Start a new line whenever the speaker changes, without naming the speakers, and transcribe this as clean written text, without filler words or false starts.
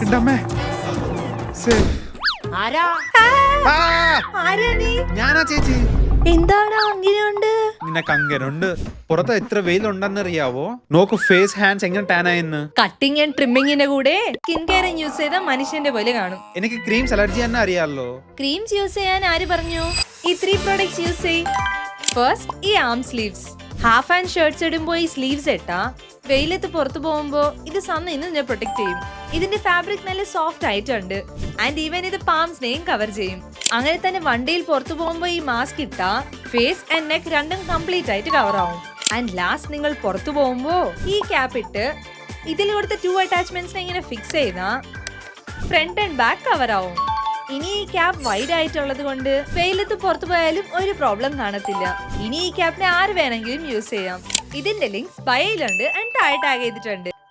എന്റെ അമ്മേ സേഫ്.
ആരാ
ആ,
ആരാ നീ?
ഞാനാ ചേച്ചി.
എന്താണ് അങ്ങനെയുണ്ട്?
നിനക്ക് അങ്ങനുണ്ട്. പുറത്ത് എത്ര വെയിലുണ്ടെന്നറിയാവോ? നോക്ക് ഫേസ് ഹാൻഡ്സ് എങ്ങനെ ടാൻ ആയെന്ന്.
കട്ടിങ് ആൻഡ് ട്രിമ്മിങ്ങിന്റെ കൂടെ സ്കിൻ കെയർ യൂസ് ചെയ്ത മനുഷ്യന്റെ പോലെ കാണും.
എനിക്ക് ക്രീംസ് അലർജി തന്നെ അറിയാലോ.
ക്രീംസ് യൂസ് ചെയ്യാൻ ആര് പറഞ്ഞു? ഈ 3 പ്രോഡക്ട്സ് യൂസ് ചെയ്. ഫസ്റ്റ് ഈ ആം സ്ലീവ്സ്. ഹാഫ് ആൻഡ് ഷർട്ട്സ് ഇടുമ്പോ ഈ സ്ലീവ്സ് ഇട്ടാ വെയിലത്ത് പുറത്തു പോകുമ്പോ ഇത് സണ്ണിൽ നിന്ന് നിന്നെ പ്രൊട്ടക്ട് ചെയ്യും. ഇതിന്റെ ഫാബ്രിക് നല്ല സോഫ്റ്റ് ആയിട്ടുണ്ട് ആൻഡ് ഈവൻ ഇത് പാംസിനെയും കവർ ചെയ്യും. അങ്ങനെ തന്നെ വണ്ടിയിൽ പുറത്തു പോകുമ്പോ ഈ മാസ്ക് ഇട്ടാ ഫേസ് ആൻഡ് നെക്ക് രണ്ടും കംപ്ലീറ്റ് ആയിട്ട് കവർ ആവും. ആൻഡ് ലാസ്റ്റ് നിങ്ങൾ പുറത്തു പോകുമ്പോ ഈ ക്യാപ്പ് ഇട്ട് ഇതിൽ കൊടുത്ത 2 അറ്റാച്ച്മെന്റ്സിനെ ഇങ്ങനെ ഫിക്സ് ചെയ്താ ഫ്രണ്ട് ആൻഡ് ബാക്ക് കവർ ആവും. ഇനി ഈ ക്യാപ്പ് വൈഡ് ആയിട്ടുള്ളത് കൊണ്ട് വെയിലത്ത് പുറത്തു പോയാലും ഒരു പ്രോബ്ലം കാണത്തില്ല. ഇനി ഈ ക്യാപ്പിനെ ആര് വേണമെങ്കിലും യൂസ് ചെയ്യാം. ഇതിന്റെ ലിങ്ക്സ് ബയോയിലുണ്ട് ആൻഡ് താഴെ ടാഗ് ചെയ്തിട്ടുണ്ട്.